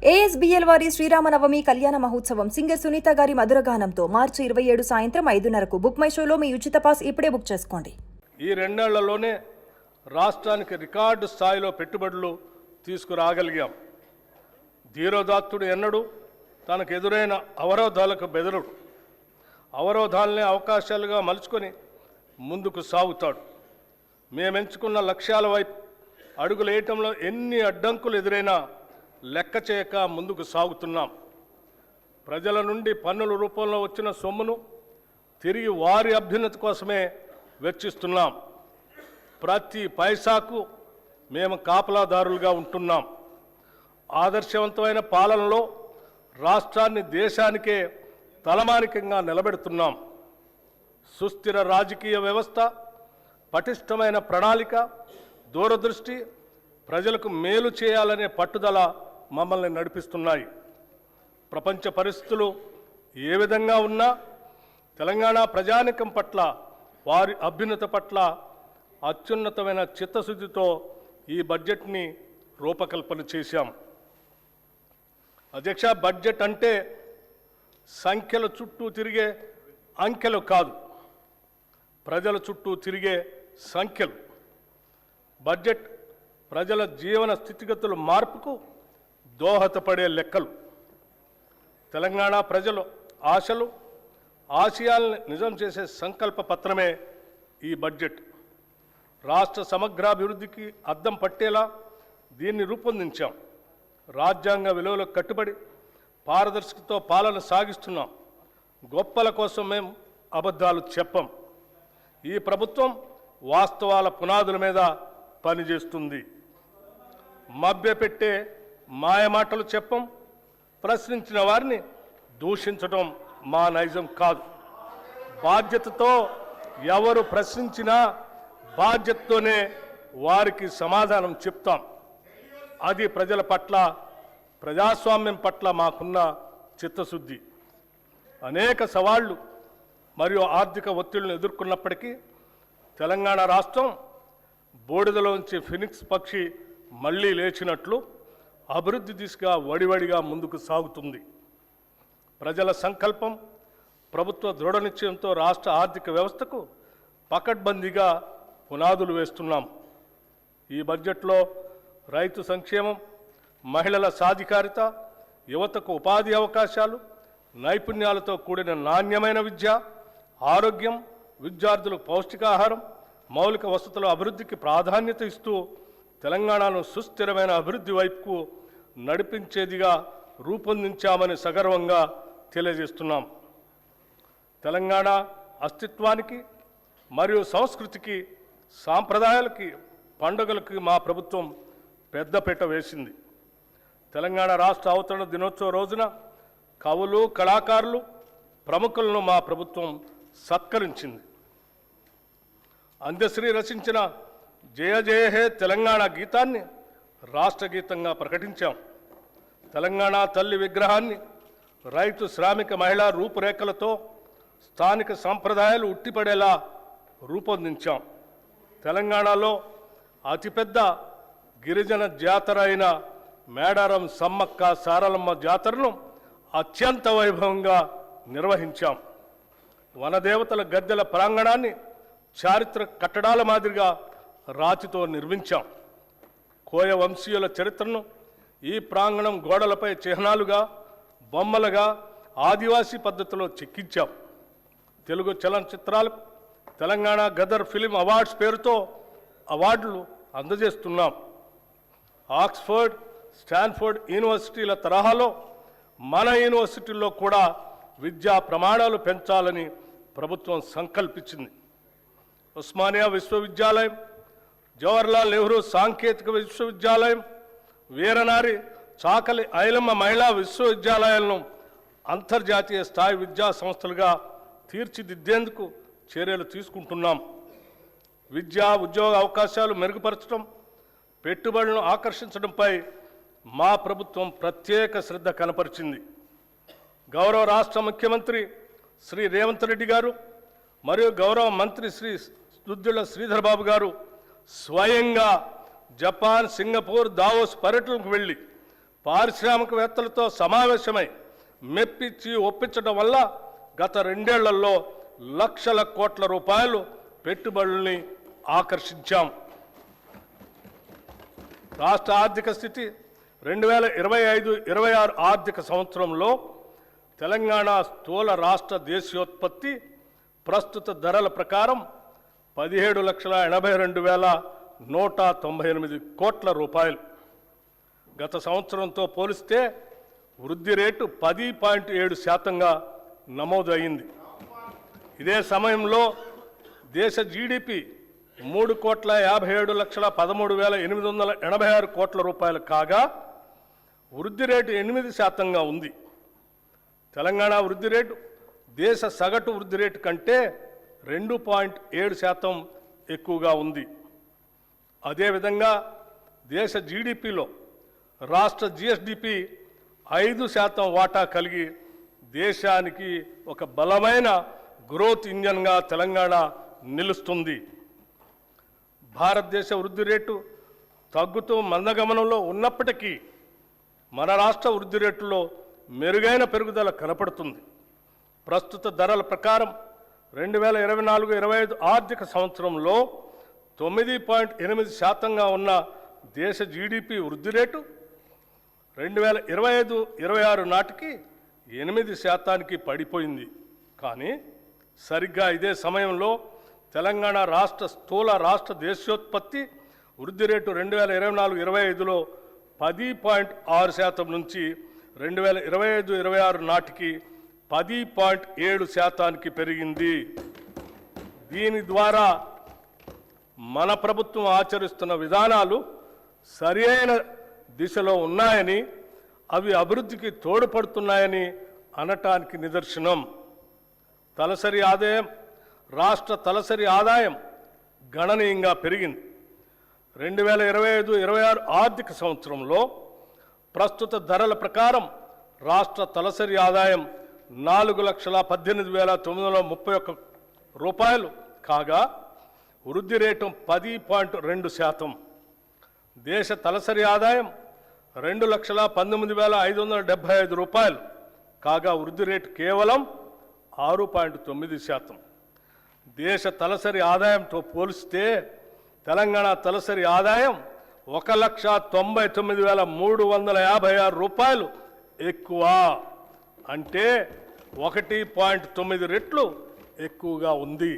ఏఎస్బీఎల్ వారి శ్రీరామనవమి కళ్యాణ మహోత్సవం సింగర్ సునీత గారి మధురగానంతో మార్చి 27 సాయంత్రం 5:30కు బుక్ మై షోలో మీ ఉచిత పాస్ ఇప్పుడే బుక్ చేసుకోండి. ఈ రెండేళ్లలోనే రాష్ట్రానికి రికార్డు స్థాయిలో పెట్టుబడులు తీసుకురాగలిగాం. ధీరోదాత్తుడు ఎన్నడూ తనకు ఎదురైన అవరోధాలకు బెదరుడు. అవరోధాలనే అవకాశాలుగా మలుచుకొని ముందుకు సాగుతాడు. మేమెంచుకున్న లక్ష్యాల వైపు అడుగులేయటంలో ఎన్ని అడ్డంకులు ఎదురైనా లెక్క చేయక ముందుకు సాగుతున్నాం. ప్రజల నుండి పన్నుల రూపంలో వచ్చిన సొమ్మును తిరిగి వారి అభ్యున్నతి కోసమే వెచ్చిస్తున్నాం. ప్రతి పైసాకు మేము కాపలాదారులుగా ఉంటున్నాం. ఆదర్శవంతమైన పాలనలో రాష్ట్రాన్ని దేశానికే తలమానికంగా నిలబెడుతున్నాం. సుస్థిర రాజకీయ వ్యవస్థ, పటిష్టమైన ప్రణాళిక, దూరదృష్టి, ప్రజలకు మేలు చేయాలనే పట్టుదల మమ్మల్ని నడిపిస్తున్నాయి. ప్రపంచ పరిస్థితులు ఏ విధంగా ఉన్నా తెలంగాణ ప్రజానికం పట్ల, వారి అభ్యున్నత పట్ల అత్యున్నతమైన చిత్తశుద్ధితో ఈ బడ్జెట్ని రూపకల్పన చేశాం. అధ్యక్ష, బడ్జెట్ అంటే సంఖ్యల చుట్టూ తిరిగే అంకెలు కాదు, ప్రజల చుట్టూ తిరిగే సంఖ్యలు. బడ్జెట్ ప్రజల జీవన స్థితిగతుల మార్పుకు దోహదపడే లెక్కలు. తెలంగాణ ప్రజల ఆశలు, ఆశయాలను నిజం చేసే సంకల్ప పత్రమే ఈ బడ్జెట్. రాష్ట్ర సమగ్రాభివృద్ధికి అద్దం పట్టేలా దీన్ని రూపొందించాం. రాజ్యాంగ విలువలకు కట్టుబడి పారదర్శకతతో పాలన సాగిస్తున్నాం. గొప్పల కోసం మేము అబద్ధాలు చెప్పం. ఈ ప్రభుత్వం వాస్తవాల పునాదుల మీద పనిచేస్తుంది. మభ్యపెట్టే మాయమాటలు చెప్పం. ప్రశ్నించిన వారిని దూషించడం మా నైజం కాదు. బాధ్యతతో ఎవరు ప్రశ్నించినా బాధ్యతతోనే వారికి సమాధానం చెప్తాం. అది ప్రజల పట్ల, ప్రజాస్వామ్యం పట్ల మాకున్న చిత్తశుద్ధి. అనేక సవాళ్లు మరియు ఆర్థిక ఒత్తిళ్లను ఎదుర్కొన్నప్పటికీ తెలంగాణ రాష్ట్రం బూడిదలోంచి ఫినిక్స్ పక్షి మళ్లీ లేచినట్లు అభివృద్ధి దిశగా వడివడిగా ముందుకు సాగుతుంది. ప్రజల సంకల్పం, ప్రభుత్వ దృఢ నిశ్చయంతో రాష్ట్ర ఆర్థిక వ్యవస్థకు పకడ్బందీగా పునాదులు వేస్తున్నాం. ఈ బడ్జెట్లో రైతు సంక్షేమం, మహిళల సాధికారిత, యువతకు ఉపాధి అవకాశాలు, నైపుణ్యాలతో కూడిన నాణ్యమైన విద్య, ఆరోగ్యం, విద్యార్థులకు పౌష్టికాహారం, మౌలిక వసతుల అభివృద్ధికి ప్రాధాన్యత ఇస్తూ తెలంగాణను సుస్థిరమైన అభివృద్ధి వైపుకు నడిపించేదిగా రూపొందించామని సగర్వంగా తెలియజేస్తున్నాం. తెలంగాణ అస్తిత్వానికి మరియు సంస్కృతికి, సాంప్రదాయాలకి, పండుగలకి మా ప్రభుత్వం పెద్దపీట వేసింది. తెలంగాణ రాష్ట్ర అవతరణ దినోత్సవ రోజున కవులు, కళాకారులు, ప్రముఖులను మా ప్రభుత్వం సత్కరించింది. అందశ్రీ రచించిన జయ జయ హే తెలంగాణ గీతాన్ని రాష్ట్ర గీతంగా ప్రకటించాం. తెలంగాణ తల్లి విగ్రహాన్ని రైతు, శ్రామిక, మహిళా రూపురేఖలతో స్థానిక సంప్రదాయాలు ఉట్టిపడేలా రూపొందించాం. తెలంగాణలో అతిపెద్ద గిరిజన జాతర అయిన మేడారం సమ్మక్క సారలమ్మ జాతరను అత్యంత వైభవంగా నిర్వహించాం. వనదేవతల గద్దెల ప్రాంగణాన్ని చారిత్రక కట్టడాల మాదిరిగా రాతితో నిర్మించాం. కోయ వంశీయుల చరిత్రను ఈ ప్రాంగణం గోడలపై చిహ్నాలుగా, బొమ్మలుగా ఆదివాసీ పద్ధతిలో చెక్కించాం. తెలుగు చలనచిత్రాలకు తెలంగాణ గదర్ ఫిలిం అవార్డ్స్ పేరుతో అవార్డులు అందజేస్తున్నాం. ఆక్స్ఫర్డ్, స్టాన్ఫోర్డ్ యూనివర్సిటీల తరహాలో మన యూనివర్సిటీల్లో కూడా విద్యా ప్రమాణాలు పెంచాలని ప్రభుత్వం సంకల్పించింది. ఉస్మానియా విశ్వవిద్యాలయం, జవహర్లాల్ నెహ్రూ సాంకేతిక విశ్వవిద్యాలయం, వీరనారి చాకలి ఐలమ్మ మహిళా విశ్వవిద్యాలయాలను అంతర్జాతీయ స్థాయి విద్యా సంస్థలుగా తీర్చిదిద్దేందుకు చర్యలు తీసుకుంటున్నాం. విద్యా, ఉద్యోగ అవకాశాలు మెరుగుపరచడం, పెట్టుబడులను ఆకర్షించడంపై మా ప్రభుత్వం ప్రత్యేక శ్రద్ధ కనపరిచింది. గౌరవ రాష్ట్ర ముఖ్యమంత్రి శ్రీ రేవంత్ రెడ్డి గారు మరియు గౌరవ మంత్రి శ్రీ దుద్దిళ్ల శ్రీధర్ బాబు గారు స్వయంగా జపాన్, సింగపూర్, దావోస్ పర్యటనకు వెళ్ళి పారిశ్రామికవేత్తలతో సమావేశమై మెప్పించి ఒప్పించడం వల్ల గత 2 ఏళ్లలో లక్షల కోట్ల రూపాయలు పెట్టుబడుల్ని ఆకర్షించాం. రాష్ట్ర ఆర్థిక స్థితి 2025-26 ఆర్థిక సంవత్సరంలో తెలంగాణ స్థూల రాష్ట్ర దేశీయోత్పత్తి ప్రస్తుత ధరల ప్రకారం 17,82,198 కోట్ల రూపాయలు. గత సంవత్సరంతో పోలిస్తే వృద్ధి రేటు 10.7%గా నమోదు అయింది. ఇదే సమయంలో దేశ జీడిపి 3,57,13,886 కోట్ల రూపాయలు కాగా వృద్ధి రేటు 8%గా ఉంది. తెలంగాణ వృద్ధి రేటు దేశ సగటు వృద్ధి రేటు కంటే 2.7% ఎక్కువగా ఉంది. అదేవిధంగా దేశ జీడిపిలో రాష్ట్ర జిఎస్డిపి 5% వాటా కలిగి దేశానికి ఒక బలమైన గ్రోత్ ఇంజన్గా తెలంగాణ నిలుస్తుంది. భారతదేశ వృద్ధి రేటు తగ్గుతూ మందగమనంలో ఉన్నప్పటికీ మన రాష్ట్ర వృద్ధి రేటులో మెరుగైన పెరుగుదల కనపడుతుంది. ప్రస్తుత ధరల ప్రకారం 2024-25 ఆర్థిక సంవత్సరంలో 9.8%గా ఉన్న దేశ జీడిపి వృద్ధి రేటు 2025-26 నాటికి 8%కి పడిపోయింది. కానీ సరిగ్గా ఇదే సమయంలో తెలంగాణ రాష్ట్ర స్థూల రాష్ట్ర దేశీయోత్పత్తి వృద్ధి రేటు 2024-25లో 10.6% నుంచి 2025-26 నాటికి 10.7%కి పెరిగింది. దీని ద్వారా మన ప్రభుత్వం ఆచరిస్తున్న విధానాలు సరైన దిశలో ఉన్నాయని, అవి అభివృద్ధికి తోడ్పడుతున్నాయని అనటానికి నిదర్శనం. తలసరి ఆదాయం, రాష్ట్ర తలసరి ఆదాయం గణనీయంగా పెరిగింది. 2025-26 ఆర్థిక సంవత్సరంలో ప్రస్తుత ధరల ప్రకారం రాష్ట్ర తలసరి ఆదాయం 4,18,931 రూపాయలు కాగా వృద్ధి రేటు 10.2%. దేశ తలసరి ఆదాయం 2,19,575 రూపాయలు కాగా వృద్ధి రేటు కేవలం 6.9%. దేశ తలసరి ఆదాయంతో పోలిస్తే తెలంగాణ తలసరి ఆదాయం 1,99,356 రూపాయలు ఎక్కువ, అంటే 1.9 రెట్లు ఎక్కువగా ఉంది.